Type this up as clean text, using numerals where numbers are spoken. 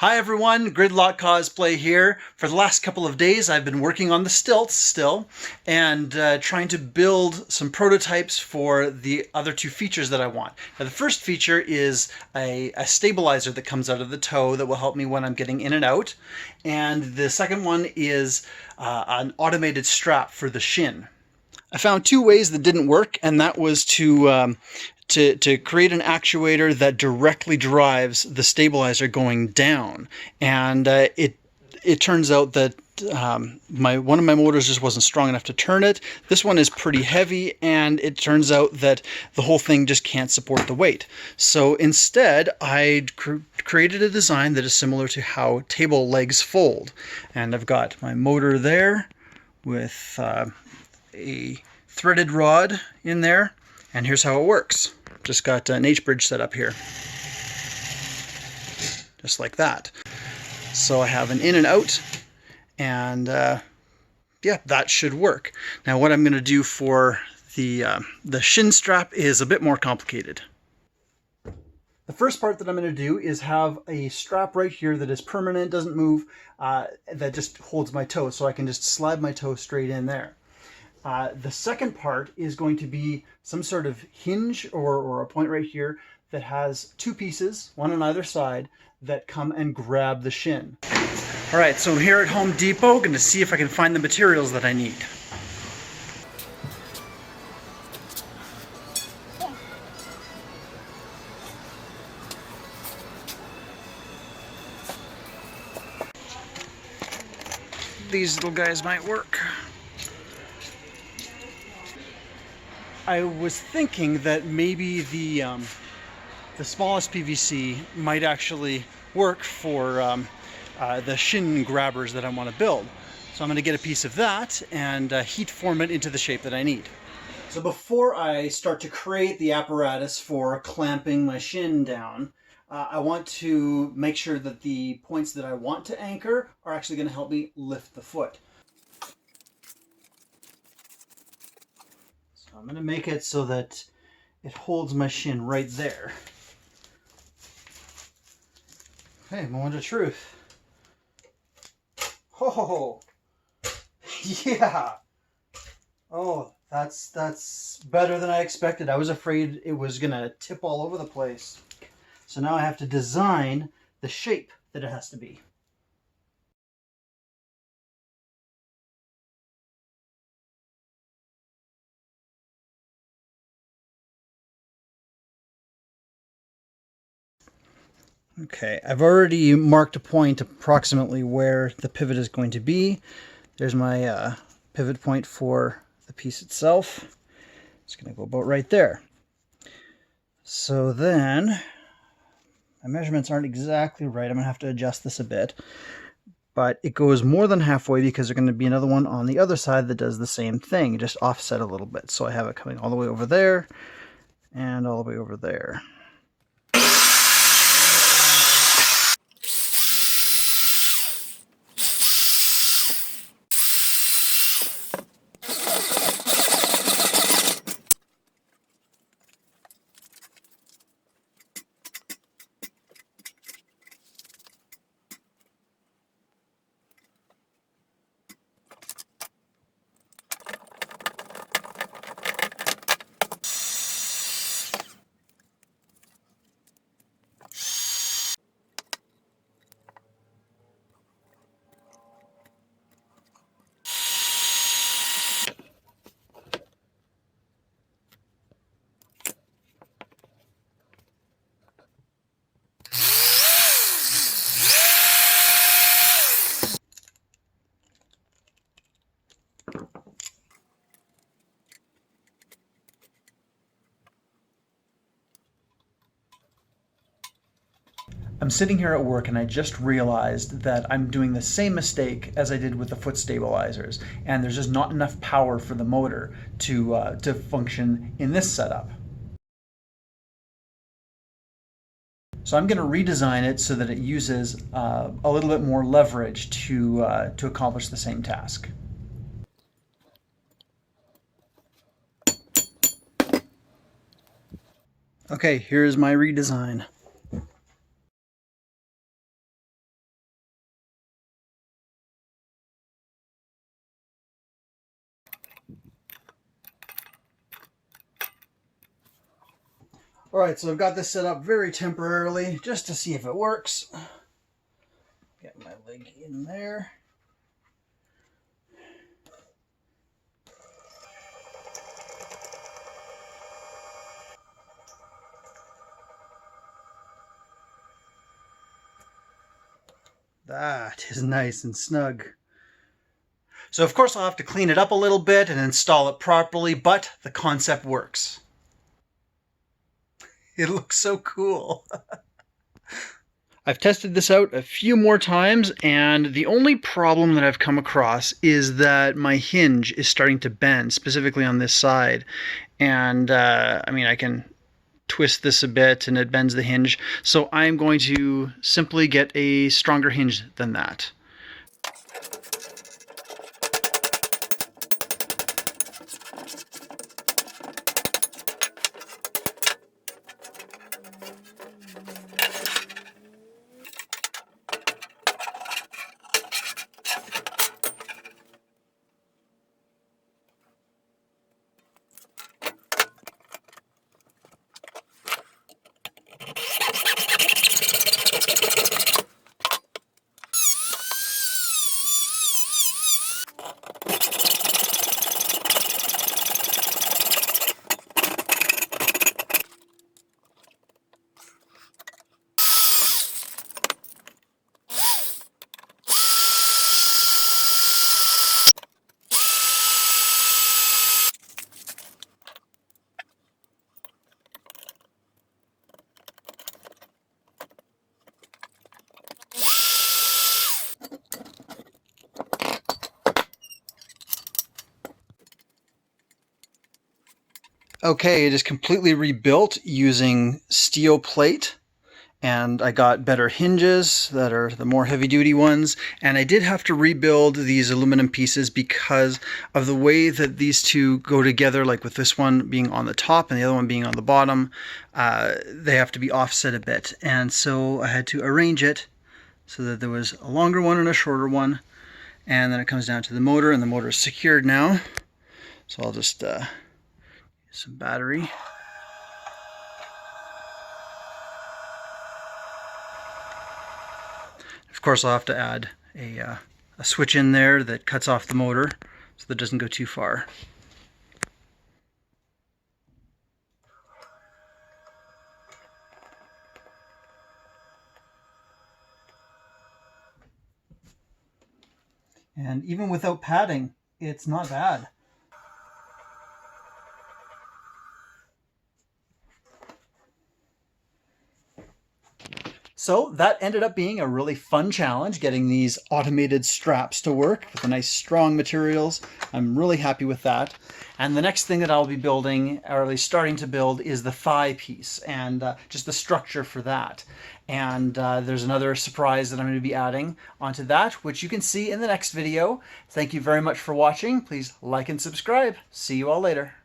Hi everyone, Gridlock Cosplay here. For the last couple of days I've been working on the stilts still and trying to build some prototypes for the other two features that I want. Now the first feature is a stabilizer that comes out of the toe that will help me when I'm getting in and out. And the second one is an automated strap for the shin. I found two ways that didn't work, and that was to create an actuator that directly drives the stabilizer going down. And it turns out that one of my motors just wasn't strong enough to turn it. This one is pretty heavy, and it turns out that the whole thing just can't support the weight. So instead, I created a design that is similar to how table legs fold. And I've got my motor there with a threaded rod in there, and here's how it works. Just got an H-bridge set up here, just like that. So I have an in and out, and yeah, that should work. Now what I'm going to do for the shin strap is a bit more complicated. The first part that I'm going to do is have a strap right here that is permanent, doesn't move, that just holds my toe, so I can just slide my toe straight in there. The second part is going to be some sort of hinge or a point right here that has two pieces, one on either side, that come and grab the shin. All right, so I'm here at Home Depot, going to see if I can find the materials that I need. These little guys might work. I was thinking that maybe the smallest PVC might actually work for the shin grabbers that I want to build. So I'm going to get a piece of that and heat form it into the shape that I need. So before I start to create the apparatus for clamping my shin down, I want to make sure that the points that I want to anchor are actually going to help me lift the foot. I'm going to make it so that it holds my shin right there. Okay, moment of truth. Oh, yeah. Oh, that's better than I expected. I was afraid it was going to tip all over the place. So now I have to design the shape that it has to be. Okay, I've already marked a point approximately where the pivot is going to be. There's my pivot point for the piece itself. It's going to go about right there. So then, my measurements aren't exactly right. I'm going to have to adjust this a bit. But it goes more than halfway because there's going to be another one on the other side that does the same thing, just offset a little bit. So I have it coming all the way over there and all the way over there. I'm sitting here at work and I just realized that I'm doing the same mistake as I did with the foot stabilizers, and there's just not enough power for the motor to function in this setup. So I'm going to redesign it so that it uses a little bit more leverage to accomplish the same task. Okay, here's my redesign. All right, so I've got this set up very temporarily just to see if it works. Get my leg in there. That is nice and snug. So of course I'll have to clean it up a little bit and install it properly, but the concept works. It looks so cool. I've tested this out a few more times, and the only problem that I've come across is that my hinge is starting to bend, specifically on this side. And I mean, I can twist this a bit and it bends the hinge. So I'm going to simply get a stronger hinge than that. Okay, it is completely rebuilt using steel plate, and I got better hinges that are the more heavy-duty ones, and I did have to rebuild these aluminum pieces because of the way that these two go together, like with this one being on the top and the other one being on the bottom. They have to be offset a bit, and so I had to arrange it so that there was a longer one and a shorter one, and then it comes down to the motor, and the motor is secured now. So I'll just some battery. Of course, I'll have to add a switch in there that cuts off the motor so that it doesn't go too far. And even without padding, it's not bad. So that ended up being a really fun challenge, getting these automated straps to work with the nice strong materials. I'm really happy with that. And the next thing that I'll be building, or at least starting to build, is the thigh piece and just the structure for that. And there's another surprise that I'm going to be adding onto that, which you can see in the next video. Thank you very much for watching. Please like and subscribe. See you all later.